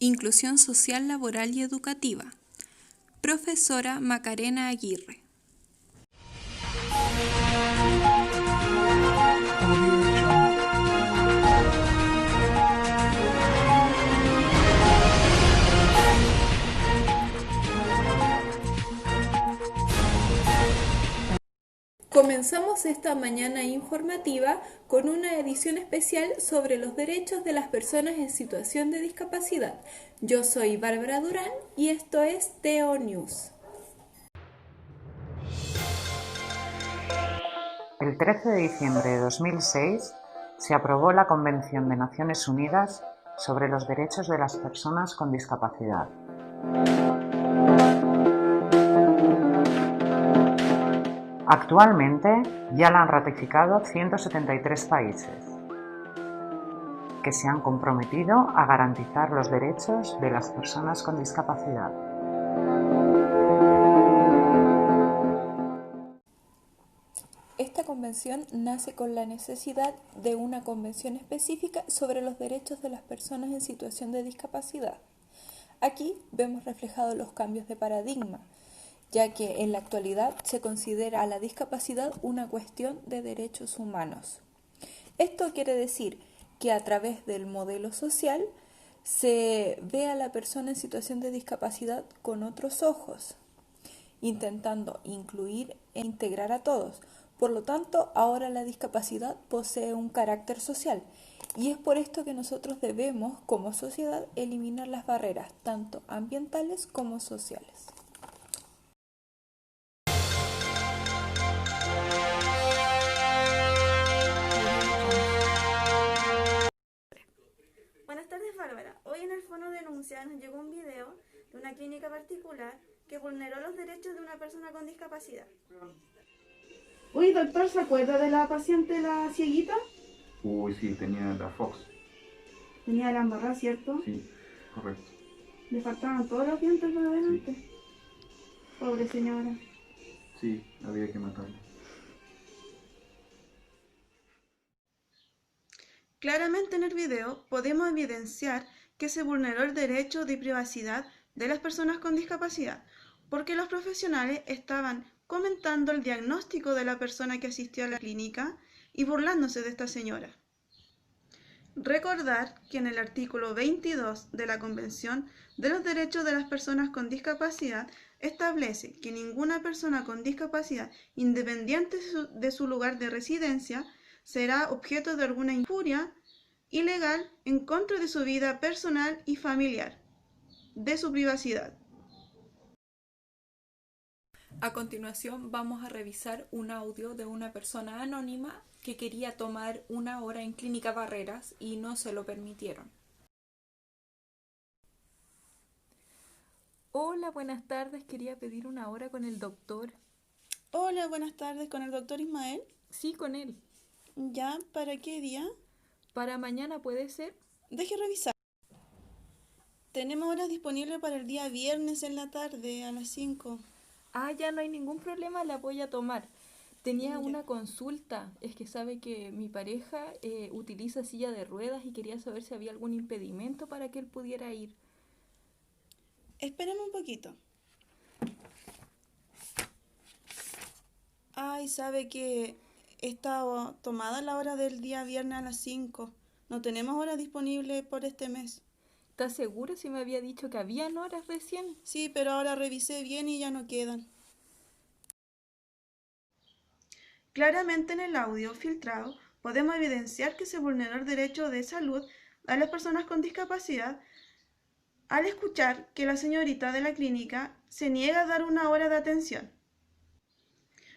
Inclusión social, laboral y educativa. Profesora Macarena Aguirre. Comenzamos esta mañana informativa con una edición especial sobre los derechos de las personas en situación de discapacidad. Yo soy Bárbara Durán y esto es TO News. El 13 de diciembre de 2006 se aprobó la Convención de Naciones Unidas sobre los Derechos de las Personas con Discapacidad. Actualmente ya la han ratificado 173 países, que se han comprometido a garantizar los derechos de las personas con discapacidad. Esta convención nace con la necesidad de una convención específica sobre los derechos de las personas en situación de discapacidad. Aquí vemos reflejados los cambios de paradigma, ya que en la actualidad se considera a la discapacidad una cuestión de derechos humanos. Esto quiere decir que a través del modelo social se ve a la persona en situación de discapacidad con otros ojos, intentando incluir e integrar a todos. Por lo tanto, ahora la discapacidad posee un carácter social y es por esto que nosotros debemos, como sociedad, eliminar las barreras, tanto ambientales como sociales. Buenas tardes, Bárbara. Hoy en el Fono Denuncia nos llegó un video de una clínica particular que vulneró los derechos de una persona con discapacidad. Uy, doctor, ¿se acuerda de la paciente, la cieguita? Uy, sí, tenía la Fox. Tenía la embarrada, ¿cierto? Sí, correcto. Le faltaban todos los dientes por adelante. Sí. Pobre señora. Sí, había que matarla. Claramente en el video podemos evidenciar que se vulneró el derecho de privacidad de las personas con discapacidad, porque los profesionales estaban comentando el diagnóstico de la persona que asistió a la clínica y burlándose de esta señora. Recordar que en el artículo 22 de la Convención de los Derechos de las Personas con Discapacidad establece que ninguna persona con discapacidad, independiente de su lugar de residencia, será objeto de alguna injuria ilegal en contra de su vida personal y familiar, de su privacidad. A continuación vamos a revisar un audio de una persona anónima que quería tomar una hora en Clínica Barreras y no se lo permitieron. Hola, buenas tardes. Quería pedir una hora con el doctor. Hola, buenas tardes, ¿con el doctor Ismael? Sí, con él. ¿Ya? ¿Para qué día? ¿Para mañana puede ser? Deje revisar. Tenemos horas disponibles para el día viernes en la tarde a las 5. Ya no hay ningún problema, la voy a tomar. Tenía Ya. una consulta, es que sabe que mi pareja utiliza silla de ruedas y quería saber si había algún impedimento para que él pudiera ir. Espérame un poquito. Ay, sabe que está tomada la hora del día viernes a las 5. No tenemos horas disponibles por este mes. ¿Está seguro si me había dicho que habían horas recién? Sí, pero ahora revisé bien y ya no quedan. Claramente en el audio filtrado podemos evidenciar que se vulneró el derecho de salud a las personas con discapacidad al escuchar que la señorita de la clínica se niega a dar una hora de atención.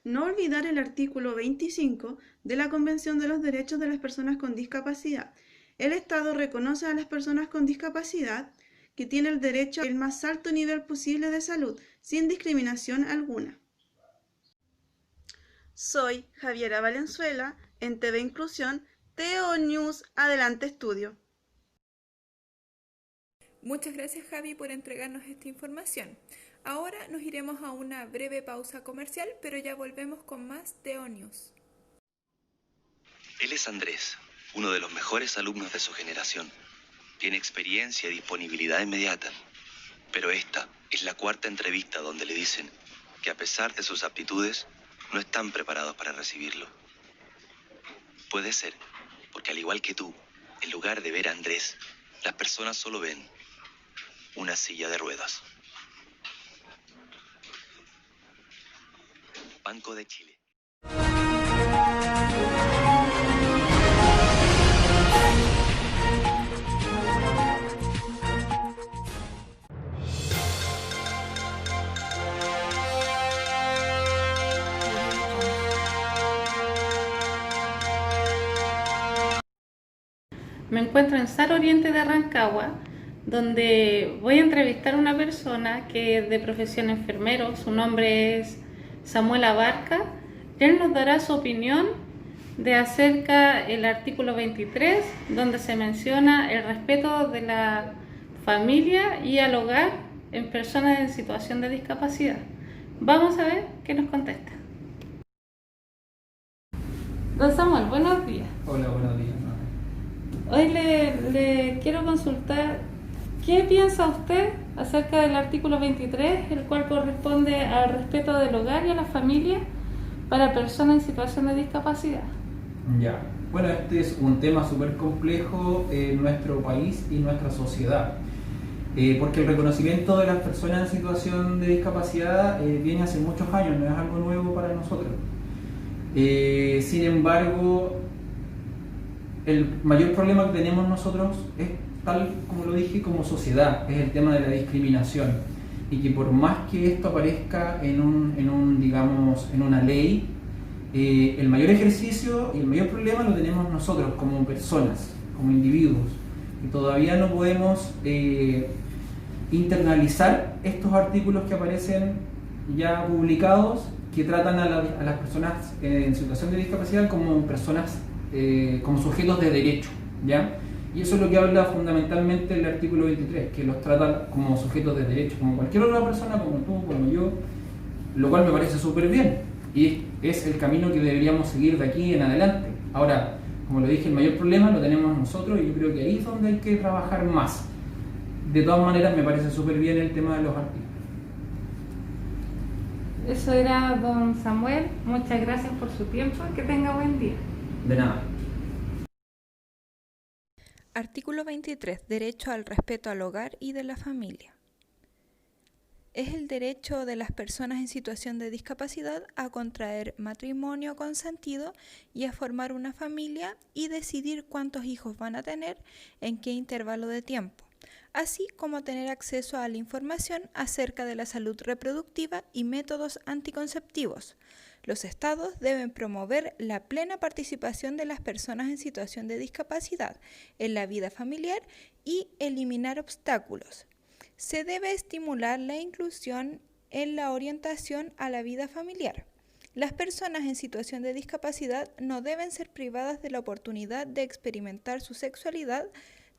No olvidar el artículo 25 de la Convención de los Derechos de las Personas con Discapacidad. El Estado reconoce a las personas con discapacidad que tienen el derecho al más alto nivel posible de salud, sin discriminación alguna. Soy Javiera Valenzuela, en TV Inclusión, TO News, Adelante Estudio. Muchas gracias, Javi, por entregarnos esta información. Ahora nos iremos a una breve pausa comercial, pero ya volvemos con más TO News. Él es Andrés, uno de los mejores alumnos de su generación. tiene experiencia y disponibilidad inmediata. Pero esta es la cuarta entrevista donde le dicen que a pesar de sus aptitudes, no están preparados para recibirlo. Puede ser, porque al igual que tú, en lugar de ver a Andrés, las personas solo ven una silla de ruedas. Banco de Chile. Me encuentro en Sar Oriente de Rancagua, donde voy a entrevistar a una persona que es de profesión enfermero. Su nombre es Samuel Abarca. Él nos dará su opinión de acerca del artículo 23, donde se menciona el respeto de la familia y al hogar en personas en situación de discapacidad. Vamos a ver qué nos contesta. Don Samuel, buenos días. Hola, buenos días. Hoy le quiero consultar, ¿qué piensa usted acerca del artículo 23, el cual corresponde al respeto del hogar y a la familia para personas en situación de discapacidad? Ya, bueno, este es un tema súper complejo en nuestro país y nuestra sociedad, porque el reconocimiento de las personas en situación de discapacidad viene hace muchos años, no es algo nuevo para nosotros. Sin embargo, el mayor problema que tenemos nosotros es, tal como lo dije, como sociedad, es el tema de la discriminación, y que por más que esto aparezca en una ley, el mayor ejercicio y el mayor problema lo tenemos nosotros como personas, como individuos, y todavía no podemos internalizar estos artículos que aparecen ya publicados, que tratan a las personas en situación de discapacidad como personas, como sujetos de derecho, ¿ya? Y eso es lo que habla fundamentalmente el artículo 23, que los trata como sujetos de derecho, como cualquier otra persona, como tú, como yo, lo cual me parece súper bien, y es el camino que deberíamos seguir de aquí en adelante. Ahora, como lo dije, el mayor problema lo tenemos nosotros, y yo creo que ahí es donde hay que trabajar más. De todas maneras, me parece súper bien el tema de los artículos. Eso era don Samuel. Muchas gracias por su tiempo y que tenga buen día. De nada. Artículo 23. Derecho al respeto al hogar y de la familia. Es el derecho de las personas en situación de discapacidad a contraer matrimonio consentido y a formar una familia y decidir cuántos hijos van a tener, en qué intervalo de tiempo, así como tener acceso a la información acerca de la salud reproductiva y métodos anticonceptivos. Los estados deben promover la plena participación de las personas en situación de discapacidad en la vida familiar y eliminar obstáculos. Se debe estimular la inclusión en la orientación a la vida familiar. Las personas en situación de discapacidad no deben ser privadas de la oportunidad de experimentar su sexualidad,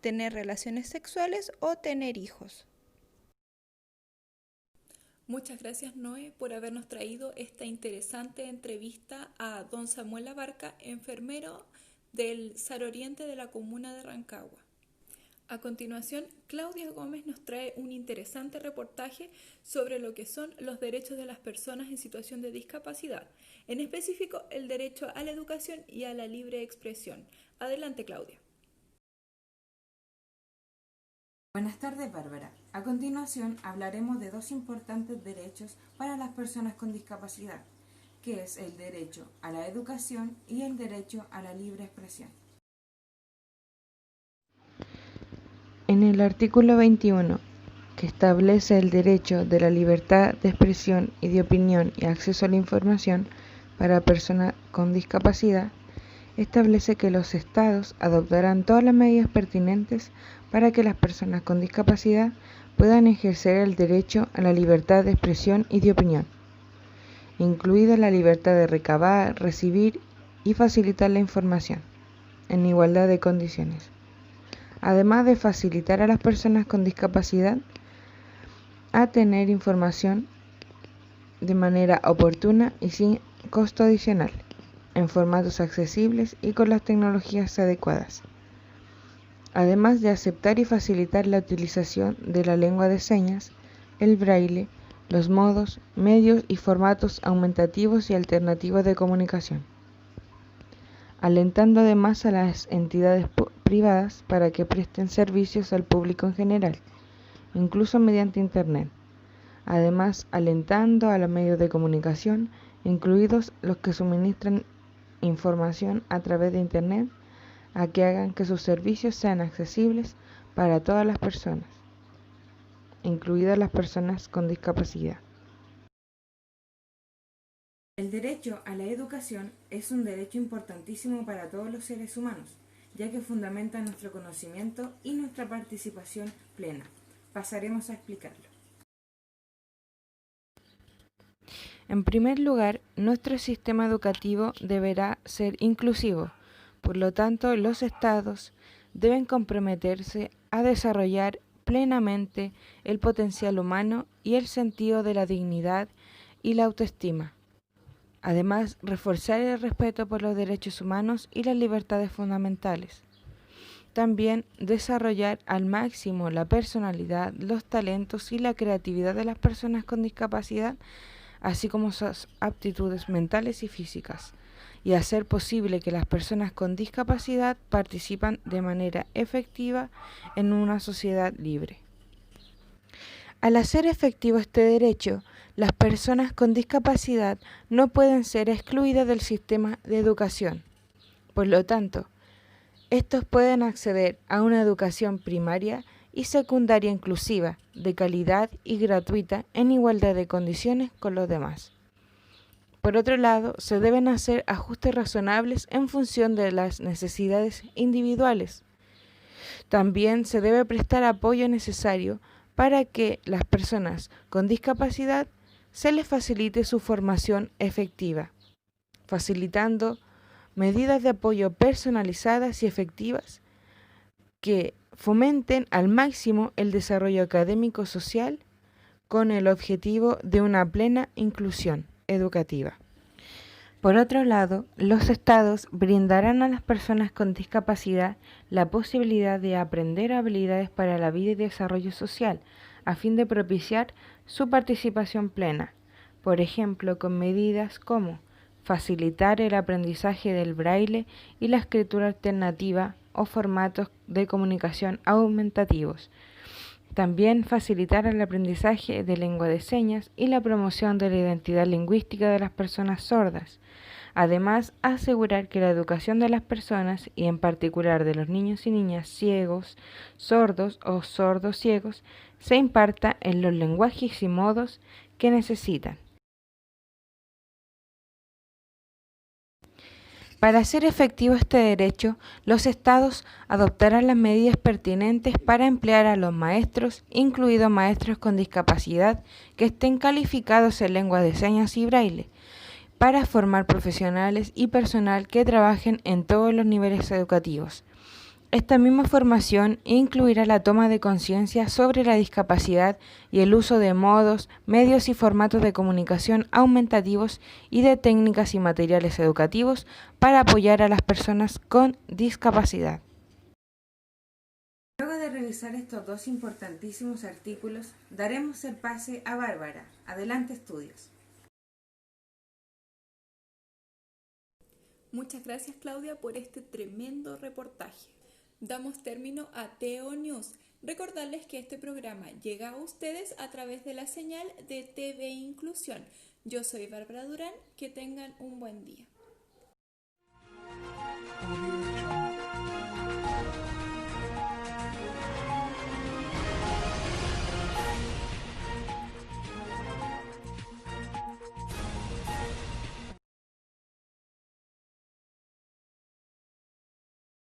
tener relaciones sexuales o tener hijos. Muchas gracias, Noé, por habernos traído esta interesante entrevista a don Samuel Abarca, enfermero del Sar Oriente de la comuna de Rancagua. A continuación, Claudia Gómez nos trae un interesante reportaje sobre lo que son los derechos de las personas en situación de discapacidad, en específico el derecho a la educación y a la libre expresión. Adelante, Claudia. Buenas tardes, Bárbara. A continuación hablaremos de dos importantes derechos para las personas con discapacidad, que es el derecho a la educación y el derecho a la libre expresión. En el artículo 21, que establece el derecho de la libertad de expresión y de opinión y acceso a la información para personas con discapacidad, establece que los estados adoptarán todas las medidas pertinentes para que las personas con discapacidad puedan ejercer el derecho a la libertad de expresión y de opinión, incluida la libertad de recabar, recibir y facilitar la información, en igualdad de condiciones, además de facilitar a las personas con discapacidad a tener información de manera oportuna y sin costo adicional, en formatos accesibles y con las tecnologías adecuadas. además de aceptar y facilitar la utilización de la lengua de señas, el braille, los modos, medios y formatos aumentativos y alternativos de comunicación, alentando además a las entidades privadas para que presten servicios al público en general, incluso mediante Internet, además alentando a los medios de comunicación, incluidos los que suministran información a través de Internet, a que hagan que sus servicios sean accesibles para todas las personas, incluidas las personas con discapacidad. El derecho a la educación es un derecho importantísimo para todos los seres humanos, ya que fundamenta nuestro conocimiento y nuestra participación plena. Pasaremos a explicarlo. En primer lugar, nuestro sistema educativo deberá ser inclusivo. Por lo tanto, los estados deben comprometerse a desarrollar plenamente el potencial humano y el sentido de la dignidad y la autoestima. Además, reforzar el respeto por los derechos humanos y las libertades fundamentales. También desarrollar al máximo la personalidad, los talentos y la creatividad de las personas con discapacidad, así como sus aptitudes mentales y físicas, y hacer posible que las personas con discapacidad participen de manera efectiva en una sociedad libre. Al hacer efectivo este derecho, las personas con discapacidad no pueden ser excluidas del sistema de educación. Por lo tanto, estos pueden acceder a una educación primaria y secundaria inclusiva, de calidad y gratuita en igualdad de condiciones con los demás. Por otro lado, se deben hacer ajustes razonables en función de las necesidades individuales. También se debe prestar apoyo necesario para que las personas con discapacidad se les facilite su formación efectiva, facilitando medidas de apoyo personalizadas y efectivas que fomenten al máximo el desarrollo académico social con el objetivo de una plena inclusión educativa. Por otro lado, los estados brindarán a las personas con discapacidad la posibilidad de aprender habilidades para la vida y desarrollo social, a fin de propiciar su participación plena, por ejemplo, con medidas como facilitar el aprendizaje del braille y la escritura alternativa o formatos de comunicación aumentativos. También facilitar el aprendizaje de lengua de señas y la promoción de la identidad lingüística de las personas sordas. Además, asegurar que la educación de las personas, y en particular de los niños y niñas ciegos, sordos o sordos ciegos, se imparta en los lenguajes y modos que necesitan. Para hacer efectivo este derecho, los estados adoptarán las medidas pertinentes para emplear a los maestros, incluidos maestros con discapacidad, que estén calificados en lengua de señas y braille, para formar profesionales y personal que trabajen en todos los niveles educativos. Esta misma formación incluirá la toma de conciencia sobre la discapacidad y el uso de modos, medios y formatos de comunicación aumentativos y de técnicas y materiales educativos para apoyar a las personas con discapacidad. Luego de revisar estos dos importantísimos artículos, daremos el pase a Bárbara. Adelante, estudios. Muchas gracias, Claudia, por este tremendo reportaje. Damos término a TO News. Recordarles que este programa llega a ustedes a través de la señal de TV Inclusión. Yo soy Bárbara Durán. Que tengan un buen día.